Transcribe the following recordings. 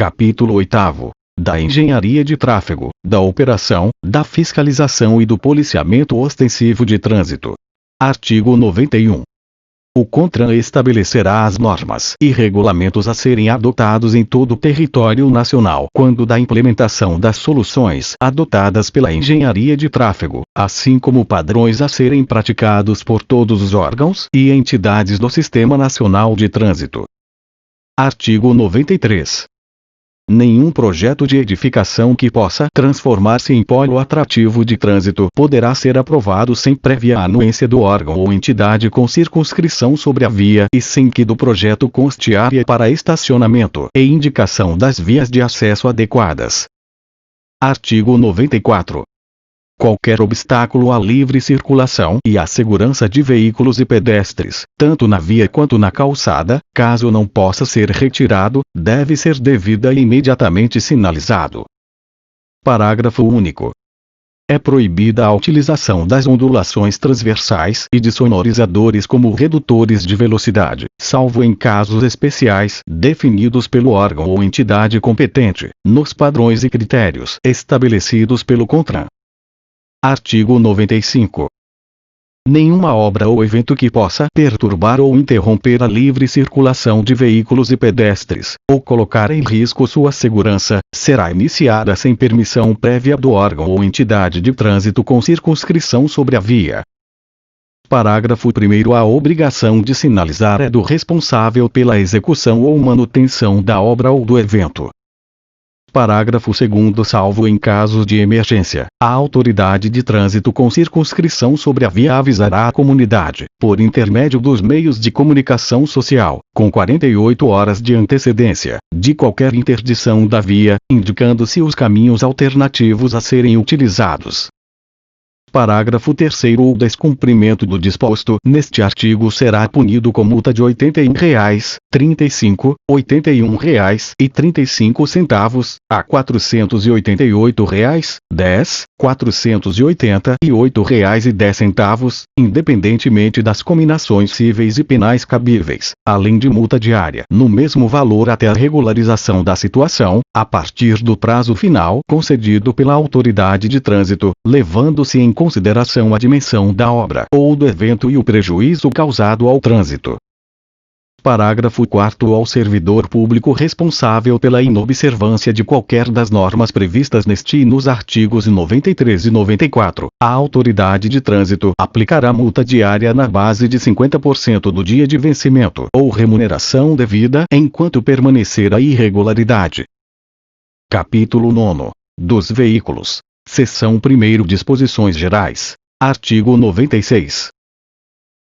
Capítulo 8º. Da engenharia de tráfego, da operação, da fiscalização e do policiamento ostensivo de trânsito. Artigo 91. O CONTRAN estabelecerá as normas e regulamentos a serem adotados em todo o território nacional quando da implementação das soluções adotadas pela engenharia de tráfego, assim como padrões a serem praticados por todos os órgãos e entidades do Sistema Nacional de Trânsito. Artigo 93. Nenhum projeto de edificação que possa transformar-se em polo atrativo de trânsito poderá ser aprovado sem prévia anuência do órgão ou entidade com circunscrição sobre a via e sem que do projeto conste área para estacionamento e indicação das vias de acesso adequadas. Artigo 94. Qualquer obstáculo à livre circulação e à segurança de veículos e pedestres, tanto na via quanto na calçada, caso não possa ser retirado, deve ser devida e imediatamente sinalizado. Parágrafo único. É proibida a utilização das ondulações transversais e de sonorizadores como redutores de velocidade, salvo em casos especiais definidos pelo órgão ou entidade competente, nos padrões e critérios estabelecidos pelo CONTRAN. Artigo 95. Nenhuma obra ou evento que possa perturbar ou interromper a livre circulação de veículos e pedestres, ou colocar em risco sua segurança, será iniciada sem permissão prévia do órgão ou entidade de trânsito com circunscrição sobre a via. Parágrafo 1º. A obrigação de sinalizar é do responsável pela execução ou manutenção da obra ou do evento. Parágrafo 2º. Salvo em casos de emergência, a autoridade de trânsito com circunscrição sobre a via avisará a comunidade, por intermédio dos meios de comunicação social, com 48 horas de antecedência, de qualquer interdição da via, indicando-se os caminhos alternativos a serem utilizados. Parágrafo 3º. O descumprimento do disposto neste artigo será punido com multa de R$ 81,00, R$ 35,00, R$ 81,35 a R$ 488,00, 10, R$ 488,10, independentemente das cominações cíveis e penais cabíveis, além de multa diária no mesmo valor até a regularização da situação, a partir do prazo final concedido pela autoridade de trânsito, levando-se em consideração a dimensão da obra ou do evento e o prejuízo causado ao trânsito. Parágrafo 4º. Ao servidor público responsável pela inobservância de qualquer das normas previstas neste e nos artigos 93 e 94, a autoridade de trânsito aplicará multa diária na base de 50% do dia de vencimento ou remuneração devida enquanto permanecer a irregularidade. Capítulo 9. Dos veículos. Seção 1º. Disposições gerais. Artigo 96.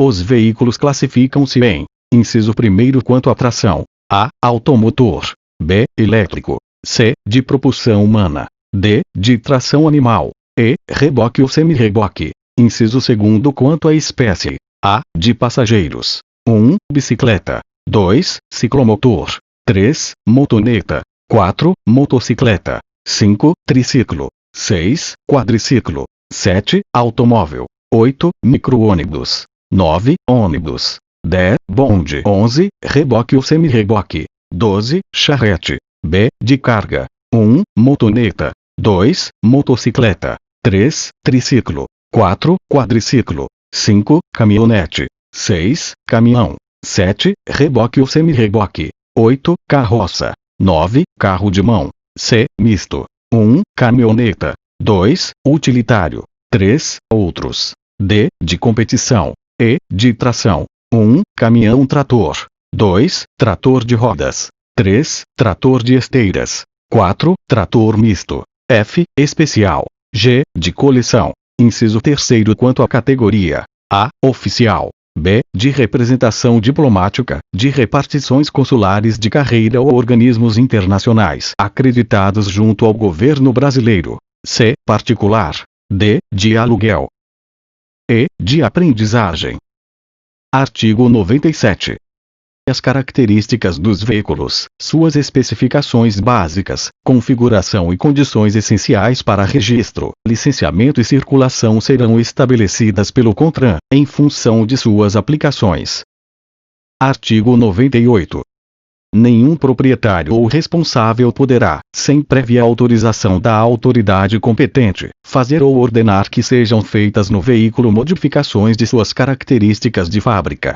Os veículos classificam-se em: inciso 1º quanto à tração: A. Automotor. B. Elétrico. C. De propulsão humana. D. De tração animal. E. Reboque ou semi-reboque. Inciso 2º quanto à espécie: A. De passageiros. 1. Bicicleta. 2. Ciclomotor. 3. Motoneta. 4. Motocicleta. 5. Triciclo. 6. Quadriciclo. 7. Automóvel. 8. Micro-ônibus. 9. Ônibus. 10. Bonde. 11. Reboque ou semi-reboque. 12. Charrete. B. De carga. 1. Motoneta. 2. Motocicleta. 3. Triciclo. 4. Quadriciclo. 5. Caminhonete. 6. Caminhão. 7. Reboque ou semi-reboque. 8. Carroça. 9. Carro de mão. C. Misto. 1. Caminhoneta. 2. Utilitário. 3. Outros. D. De competição. E. De tração. 1. Caminhão-trator. 2. Trator de rodas. 3. Trator de esteiras. 4. Trator misto. F. Especial. G. De coleção. Inciso 3º quanto à categoria: A. Oficial. B. De representação diplomática, de repartições consulares de carreira ou organismos internacionais acreditados junto ao governo brasileiro. C. Particular. D. De aluguel. E. De aprendizagem. Artigo 97. As características dos veículos, suas especificações básicas, configuração e condições essenciais para registro, licenciamento e circulação serão estabelecidas pelo CONTRAN, em função de suas aplicações. Artigo 98. Nenhum proprietário ou responsável poderá, sem prévia autorização da autoridade competente, fazer ou ordenar que sejam feitas no veículo modificações de suas características de fábrica.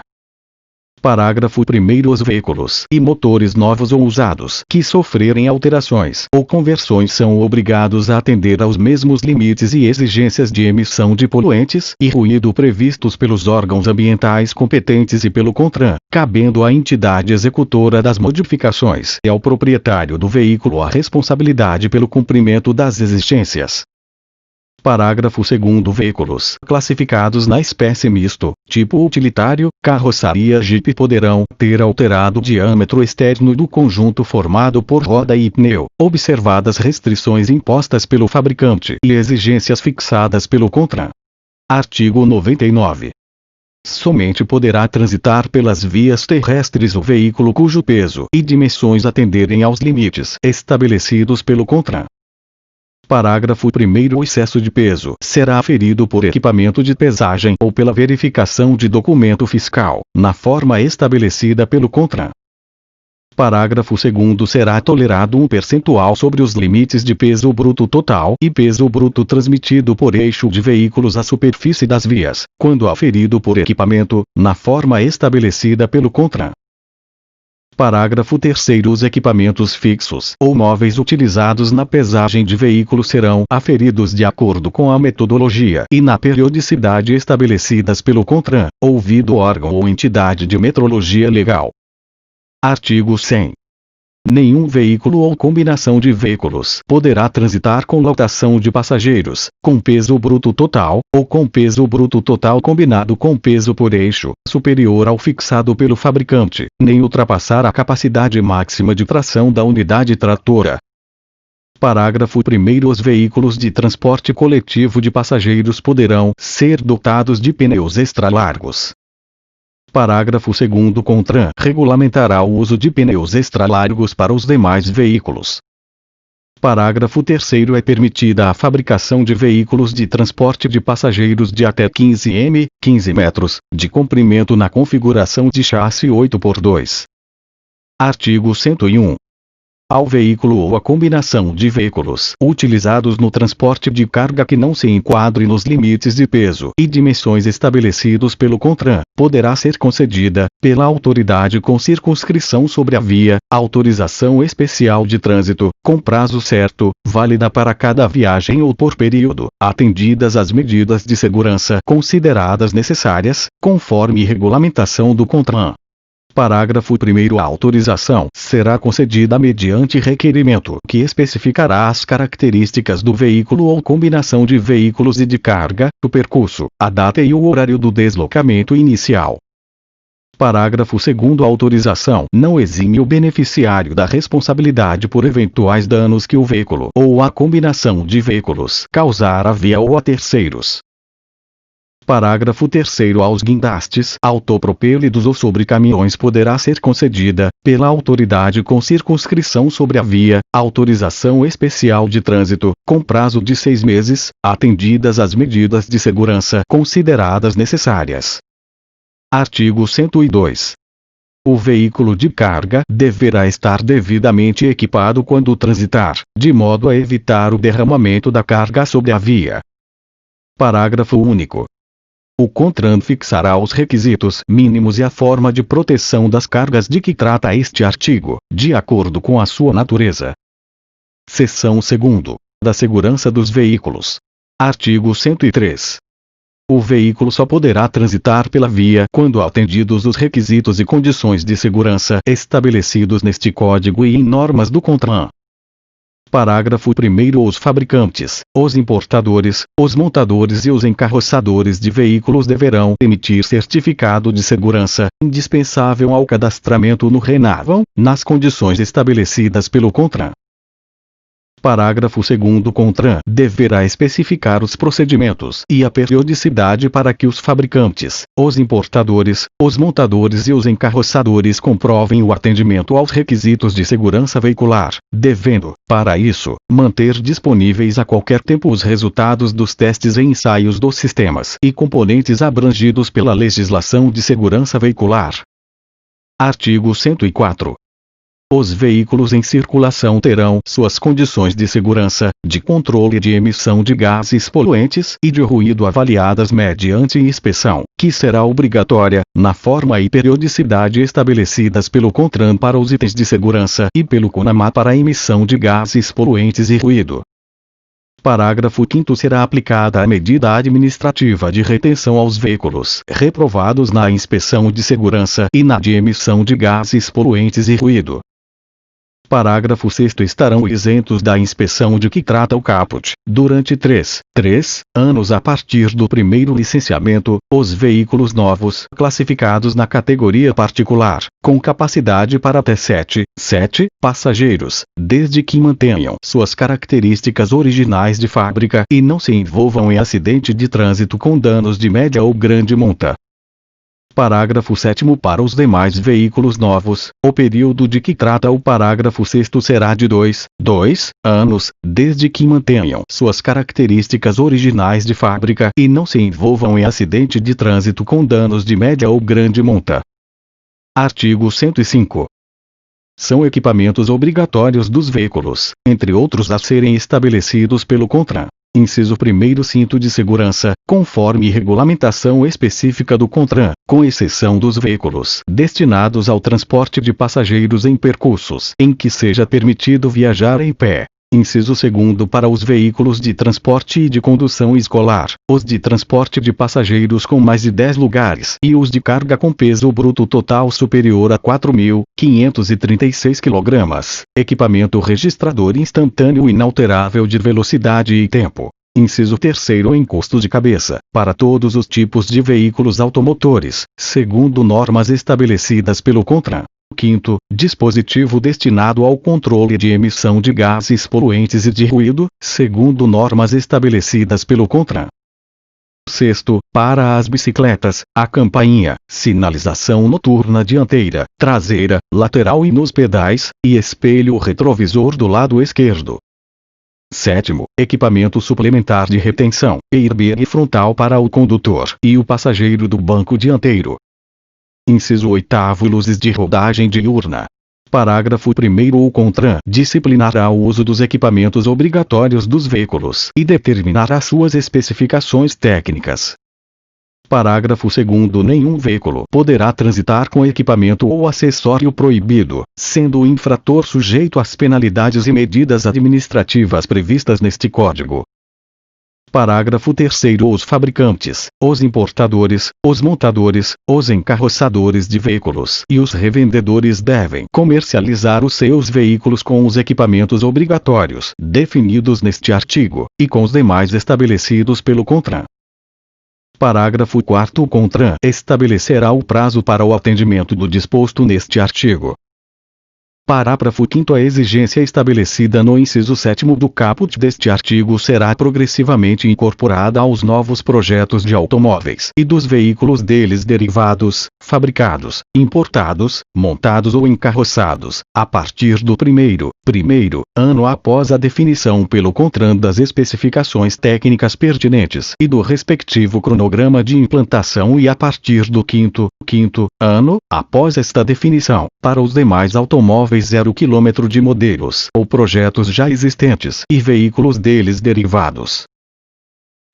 Parágrafo 1º. Os veículos e motores novos ou usados que sofrerem alterações ou conversões são obrigados a atender aos mesmos limites e exigências de emissão de poluentes e ruído previstos pelos órgãos ambientais competentes e pelo CONTRAN, cabendo à entidade executora das modificações e ao proprietário do veículo a responsabilidade pelo cumprimento das exigências. Parágrafo 2º. Veículos classificados na espécie misto, tipo utilitário, carroçaria Jeep poderão ter alterado o diâmetro externo do conjunto formado por roda e pneu, observadas restrições impostas pelo fabricante e exigências fixadas pelo CONTRAN. Artigo 99. Somente poderá transitar pelas vias terrestres o veículo cujo peso e dimensões atenderem aos limites estabelecidos pelo CONTRAN. Parágrafo 1º. O excesso de peso será aferido por equipamento de pesagem ou pela verificação de documento fiscal, na forma estabelecida pelo CONTRAN. Parágrafo 2º. Será tolerado um percentual sobre os limites de peso bruto total e peso bruto transmitido por eixo de veículos à superfície das vias, quando aferido por equipamento, na forma estabelecida pelo CONTRAN. Parágrafo 3º. Os equipamentos fixos ou móveis utilizados na pesagem de veículos serão aferidos de acordo com a metodologia e na periodicidade estabelecidas pelo CONTRAN, ouvido órgão ou entidade de metrologia legal. Artigo 100. Nenhum veículo ou combinação de veículos poderá transitar com lotação de passageiros, com peso bruto total, ou com peso bruto total combinado com peso por eixo, superior ao fixado pelo fabricante, nem ultrapassar a capacidade máxima de tração da unidade tratora. Parágrafo 1º. Os veículos de transporte coletivo de passageiros poderão ser dotados de pneus extra-largos. Parágrafo 2º. CONTRAN regulamentará o uso de pneus extra-largos para os demais veículos. Parágrafo 3º. É permitida a fabricação de veículos de transporte de passageiros de até 15 metros, de comprimento na configuração de chassi 8x2. Artigo 101. Ao veículo ou a combinação de veículos utilizados no transporte de carga que não se enquadre nos limites de peso e dimensões estabelecidos pelo CONTRAN, poderá ser concedida, pela autoridade com circunscrição sobre a via, autorização especial de trânsito, com prazo certo, válida para cada viagem ou por período, atendidas as medidas de segurança consideradas necessárias, conforme regulamentação do CONTRAN. Parágrafo 1º. A autorização será concedida mediante requerimento que especificará as características do veículo ou combinação de veículos e de carga, o percurso, a data e o horário do deslocamento inicial. Parágrafo 2º. A autorização não exime o beneficiário da responsabilidade por eventuais danos que o veículo ou a combinação de veículos causar à via ou a terceiros. Parágrafo 3º. Aos guindastes autopropelidos ou sobre caminhões poderá ser concedida, pela autoridade com circunscrição sobre a via, autorização especial de trânsito, com prazo de 6 meses, atendidas as medidas de segurança consideradas necessárias. Artigo 102. O veículo de carga deverá estar devidamente equipado quando transitar, de modo a evitar o derramamento da carga sobre a via. Parágrafo único. O CONTRAN fixará os requisitos mínimos e a forma de proteção das cargas de que trata este artigo, de acordo com a sua natureza. Seção 2ª. Da segurança dos veículos. Artigo 103. O veículo só poderá transitar pela via quando atendidos os requisitos e condições de segurança estabelecidos neste Código e em normas do CONTRAN. Parágrafo 1º. Os fabricantes, os importadores, os montadores e os encarroçadores de veículos deverão emitir certificado de segurança, indispensável ao cadastramento no RENAVAN, nas condições estabelecidas pelo CONTRAN. Parágrafo 2º. CONTRAN deverá especificar os procedimentos e a periodicidade para que os fabricantes, os importadores, os montadores e os encarroçadores comprovem o atendimento aos requisitos de segurança veicular, devendo, para isso, manter disponíveis a qualquer tempo os resultados dos testes e ensaios dos sistemas e componentes abrangidos pela legislação de segurança veicular. Artigo 104. Os veículos em circulação terão suas condições de segurança, de controle de emissão de gases poluentes e de ruído avaliadas mediante inspeção, que será obrigatória, na forma e periodicidade estabelecidas pelo CONTRAN para os itens de segurança e pelo CONAMA para a emissão de gases poluentes e ruído. Parágrafo 5º será aplicada a medida administrativa de retenção aos veículos reprovados na inspeção de segurança e na de emissão de gases poluentes e ruído. Parágrafo 6º estarão isentos da inspeção de que trata o caput, durante 3 anos a partir do primeiro licenciamento, os veículos novos classificados na categoria particular, com capacidade para até 7 passageiros, desde que mantenham suas características originais de fábrica e não se envolvam em acidente de trânsito com danos de média ou grande monta. Parágrafo 7º para os demais veículos novos, o período de que trata o parágrafo 6º será de 2 anos, desde que mantenham suas características originais de fábrica e não se envolvam em acidente de trânsito com danos de média ou grande monta. Artigo 105. São equipamentos obrigatórios dos veículos, entre outros a serem estabelecidos pelo CONTRAN. Inciso 1º cinto de segurança, conforme regulamentação específica do CONTRAN, com exceção dos veículos destinados ao transporte de passageiros em percursos em que seja permitido viajar em pé. Inciso 2º para os veículos de transporte e de condução escolar, os de transporte de passageiros com mais de 10 lugares e os de carga com peso bruto total superior a 4.536 kg, equipamento registrador instantâneo inalterável de velocidade e tempo. Inciso 3º encosto de cabeça, para todos os tipos de veículos automotores, segundo normas estabelecidas pelo CONTRAN. 5º, dispositivo destinado ao controle de emissão de gases poluentes e de ruído, segundo normas estabelecidas pelo CONTRAN. 6º, para as bicicletas, a campainha, sinalização noturna dianteira, traseira, lateral e nos pedais, e espelho retrovisor do lado esquerdo. 7º, equipamento suplementar de retenção, airbag frontal para o condutor e o passageiro do banco dianteiro. Inciso 8º luzes de rodagem diurna. Parágrafo 1º o CONTRAN disciplinará o uso dos equipamentos obrigatórios dos veículos e determinará suas especificações técnicas. Parágrafo 2º nenhum veículo poderá transitar com equipamento ou acessório proibido, sendo o infrator sujeito às penalidades e medidas administrativas previstas neste Código. Parágrafo 3º os fabricantes, os importadores, os montadores, os encarroçadores de veículos e os revendedores devem comercializar os seus veículos com os equipamentos obrigatórios definidos neste artigo, e com os demais estabelecidos pelo CONTRAN. Parágrafo 4º o CONTRAN estabelecerá o prazo para o atendimento do disposto neste artigo. Parágrafo 5º a exigência estabelecida no inciso 7º do caput deste artigo será progressivamente incorporada aos novos projetos de automóveis e dos veículos deles derivados, fabricados, importados, montados ou encarroçados, a partir do primeiro ano após a definição pelo CONTRAN das especificações técnicas pertinentes e do respectivo cronograma de implantação e a partir do quinto ano após esta definição, para os demais automóveis 0 km de modelos ou projetos já existentes e veículos deles derivados.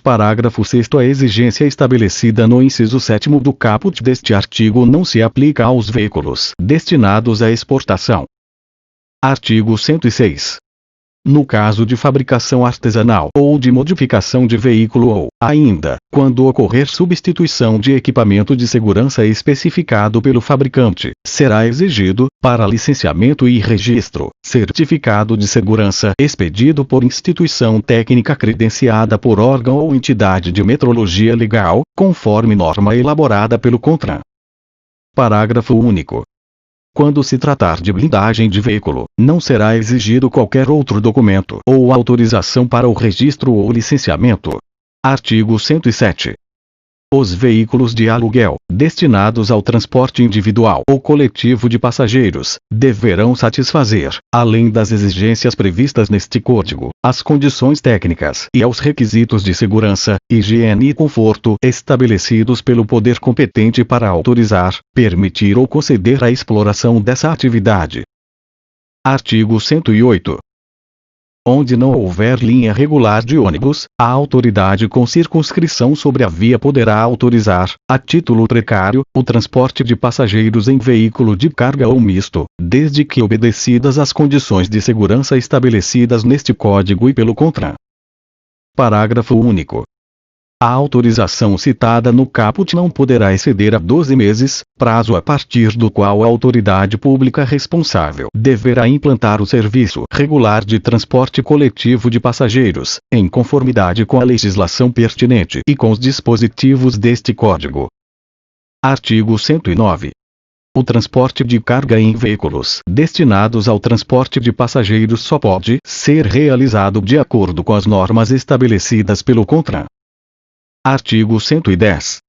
Parágrafo 6º a exigência estabelecida no inciso 7º do caput deste artigo não se aplica aos veículos destinados à exportação. Artigo 106. No caso de fabricação artesanal ou de modificação de veículo ou, ainda, quando ocorrer substituição de equipamento de segurança especificado pelo fabricante, será exigido, para licenciamento e registro, certificado de segurança expedido por instituição técnica credenciada por órgão ou entidade de metrologia legal, conforme norma elaborada pelo CONTRAN. Parágrafo único. Quando se tratar de blindagem de veículo, não será exigido qualquer outro documento ou autorização para o registro ou licenciamento. Artigo 107. Os veículos de aluguel, destinados ao transporte individual ou coletivo de passageiros, deverão satisfazer, além das exigências previstas neste Código, as condições técnicas e aos requisitos de segurança, higiene e conforto estabelecidos pelo poder competente para autorizar, permitir ou conceder a exploração dessa atividade. Artigo 108. Onde não houver linha regular de ônibus, a autoridade com circunscrição sobre a via poderá autorizar, a título precário, o transporte de passageiros em veículo de carga ou misto, desde que obedecidas as condições de segurança estabelecidas neste Código e pelo CONTRAN. Parágrafo único. A autorização citada no caput não poderá exceder a 12 meses, prazo a partir do qual a autoridade pública responsável deverá implantar o serviço regular de transporte coletivo de passageiros, em conformidade com a legislação pertinente e com os dispositivos deste Código. Artigo 109. O transporte de carga em veículos destinados ao transporte de passageiros só pode ser realizado de acordo com as normas estabelecidas pelo CONTRAN. Artigo 110.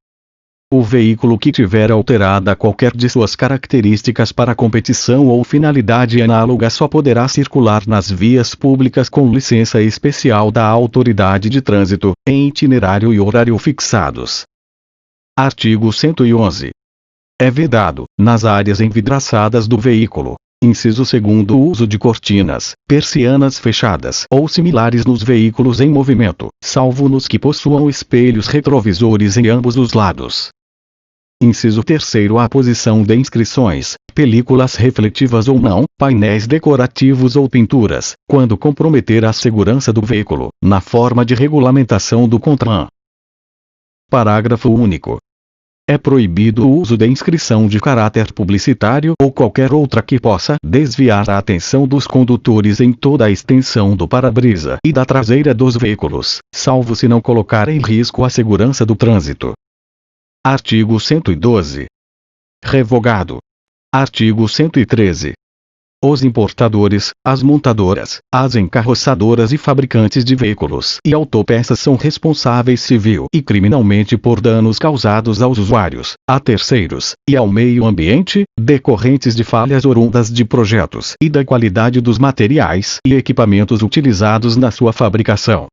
O veículo que tiver alterada qualquer de suas características para competição ou finalidade análoga só poderá circular nas vias públicas com licença especial da Autoridade de Trânsito, em itinerário e horário fixados. Artigo 111. É vedado, nas áreas envidraçadas do veículo, inciso 2º, o uso de cortinas, persianas fechadas ou similares nos veículos em movimento, salvo nos que possuam espelhos retrovisores em ambos os lados. Inciso 3º, a posição de inscrições, películas refletivas ou não, painéis decorativos ou pinturas, quando comprometer a segurança do veículo, na forma de regulamentação do CONTRAN. Parágrafo único. É proibido o uso de inscrição de caráter publicitário ou qualquer outra que possa desviar a atenção dos condutores em toda a extensão do para-brisa e da traseira dos veículos, salvo se não colocar em risco a segurança do trânsito. Artigo 112. Revogado. Artigo 113. Os importadores, as montadoras, as encarroçadoras e fabricantes de veículos e autopeças são responsáveis civil e criminalmente por danos causados aos usuários, a terceiros, e ao meio ambiente, decorrentes de falhas oriundas de projetos e da qualidade dos materiais e equipamentos utilizados na sua fabricação.